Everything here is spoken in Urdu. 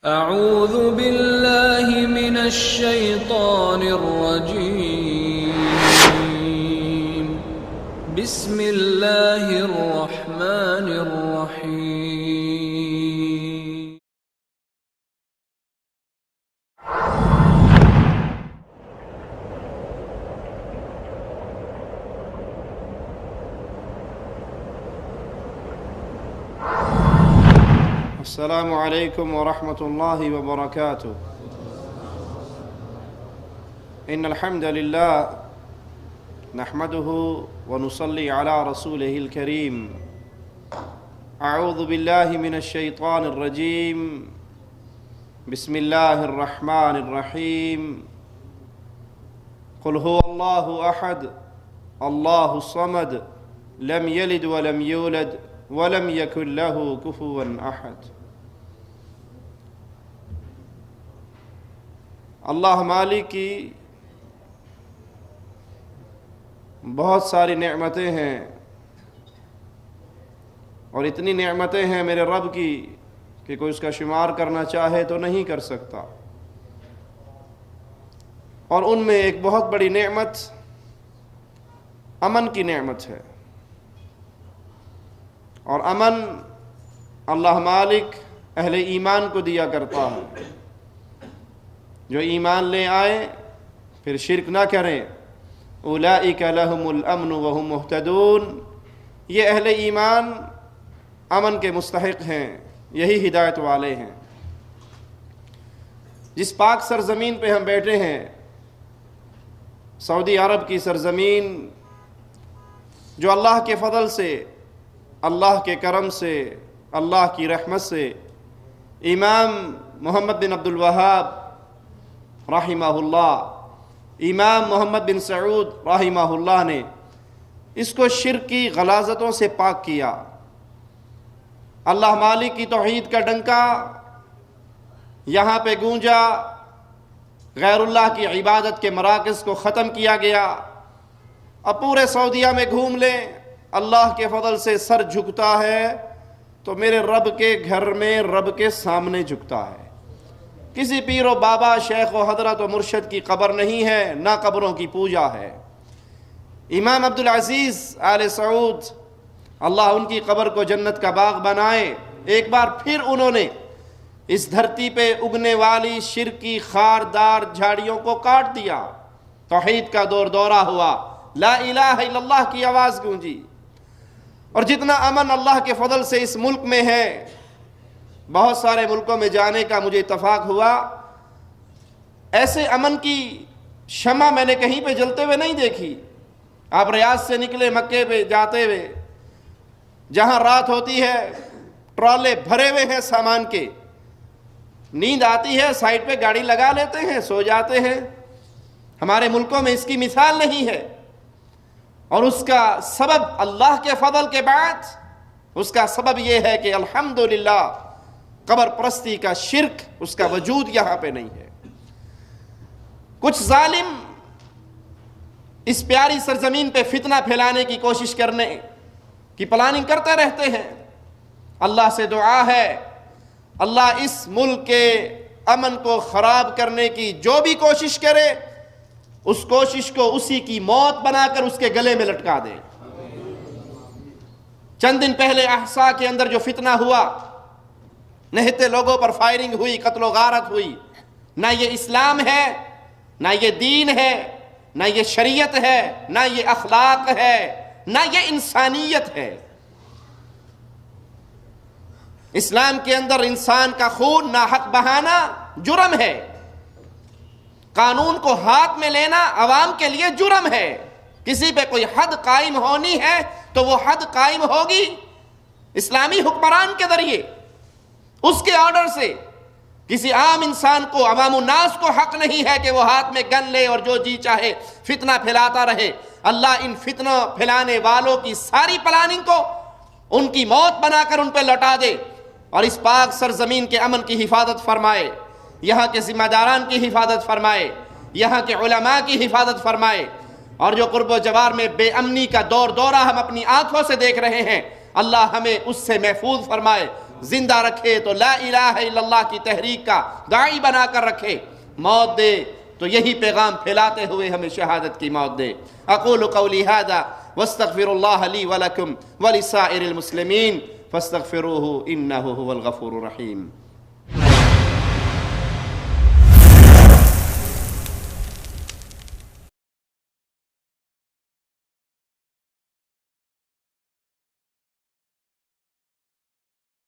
أعوذ بالله من الشيطان الرجيم بسم الله الرحمن الرحيم السلام عليكم ورحمة الله وبركاته. إن الحمد لله نحمده ونصلي على رسوله الكريم. أعوذ بالله من الشيطان الرجيم. بسم الله الرحمن الرحيم. قل هو الله أحد الله الصمد لم يلد ولم يولد ولم يكن له كفوا أحد. اللہ مالک کی بہت ساری نعمتیں ہیں اور اتنی نعمتیں ہیں میرے رب کی کہ کوئی اس کا شمار کرنا چاہے تو نہیں کر سکتا. اور ان میں ایک بہت بڑی نعمت امن کی نعمت ہے. اور امن اللہ مالک اہل ایمان کو دیا کرتا ہے. جو ایمان لے آئیں پھر شرک نہ کریں، اولئک لہم الامن وہم مہتدون، یہ اہل ایمان امن کے مستحق ہیں، یہی ہدایت والے ہیں. جس پاک سرزمین پہ ہم بیٹھے ہیں، سعودی عرب کی سرزمین، جو اللہ کے فضل سے، اللہ کے کرم سے، اللہ کی رحمت سے امام محمد بن عبد الوہاب رحمہ اللہ، امام محمد بن سعود رحمہ اللہ نے اس کو شرک کی غلاظتوں سے پاک کیا. اللہ مالک کی توحید کا ڈنکا یہاں پہ گونجا، غیر اللہ کی عبادت کے مراکز کو ختم کیا گیا. اب پورے سعودیہ میں گھوم لیں، اللہ کے فضل سے سر جھکتا ہے تو میرے رب کے گھر میں رب کے سامنے جھکتا ہے. کسی پیر و بابا، شیخ و حضرت و مرشد کی قبر نہیں ہے، نہ قبروں کی پوجا ہے. امام عبدالعزیز آل سعود، اللہ ان کی قبر کو جنت کا باغ بنائے. ایک بار پھر انہوں نے اس دھرتی پہ اگنے والی شرکی خاردار جھاڑیوں کو کاٹ دیا. توحید کا دور دورہ ہوا، لا الہ الا اللہ کی آواز گونجی. اور جتنا امن اللہ کے فضل سے اس ملک میں ہے، بہت سارے ملکوں میں جانے کا مجھے اتفاق ہوا، ایسے امن کی شمع میں نے کہیں پہ جلتے ہوئے نہیں دیکھی. آپ ریاض سے نکلے مکے پہ جاتے ہوئے، جہاں رات ہوتی ہے ٹرالے بھرے ہوئے ہیں سامان کے، نیند آتی ہے سائڈ پہ گاڑی لگا لیتے ہیں، سو جاتے ہیں. ہمارے ملکوں میں اس کی مثال نہیں ہے. اور اس کا سبب اللہ کے فضل کے بعد اس کا سبب یہ ہے کہ الحمدللہ قبر پرستی کا شرک، اس کا وجود یہاں پہ نہیں ہے. کچھ ظالم اس پیاری سرزمین پہ فتنہ پھیلانے کی کوشش کرنے کی پلاننگ کرتے رہتے ہیں. اللہ سے دعا ہے اللہ اس ملک کے امن کو خراب کرنے کی جو بھی کوشش کرے، اس کوشش کو اسی کی موت بنا کر اس کے گلے میں لٹکا دے. چند دن پہلے احسا کے اندر جو فتنہ ہوا، نہتے لوگوں پر فائرنگ ہوئی، قتل و غارت ہوئی، نہ یہ اسلام ہے، نہ یہ دین ہے، نہ یہ شریعت ہے، نہ یہ اخلاق ہے، نہ یہ انسانیت ہے. اسلام کے اندر انسان کا خون ناحق بہانا جرم ہے. قانون کو ہاتھ میں لینا عوام کے لیے جرم ہے. کسی پہ کوئی حد قائم ہونی ہے تو وہ حد قائم ہوگی اسلامی حکمران کے ذریعے، اس کے آرڈر سے. کسی عام انسان کو، عوام الناس کو حق نہیں ہے کہ وہ ہاتھ میں گن لے اور جو جی چاہے فتنہ پھیلاتا رہے. اللہ ان فتنہ پھیلانے والوں کی ساری پلاننگ کو ان کی موت بنا کر ان پہ لوٹا دے، اور اس پاک سرزمین کے امن کی حفاظت فرمائے، یہاں کے ذمہ داران کی حفاظت فرمائے، یہاں کے علماء کی حفاظت فرمائے. اور جو قرب و جوار میں بے امنی کا دور دورہ ہم اپنی آنکھوں سے دیکھ رہے ہیں، اللہ ہمیں اس سے محفوظ فرمائے. زندہ رکھے تو لا الہ الا اللہ کی تحریک کا داعی بنا کر رکھے، موت دے تو یہی پیغام پھیلاتے ہوئے ہمیں شہادت کی موت دے۔ اقول قولی ھذا واستغفر اللہ لی ولکم ولسائر المسلمین فاستغفروہ انہ ھو الغفور الرحیم۔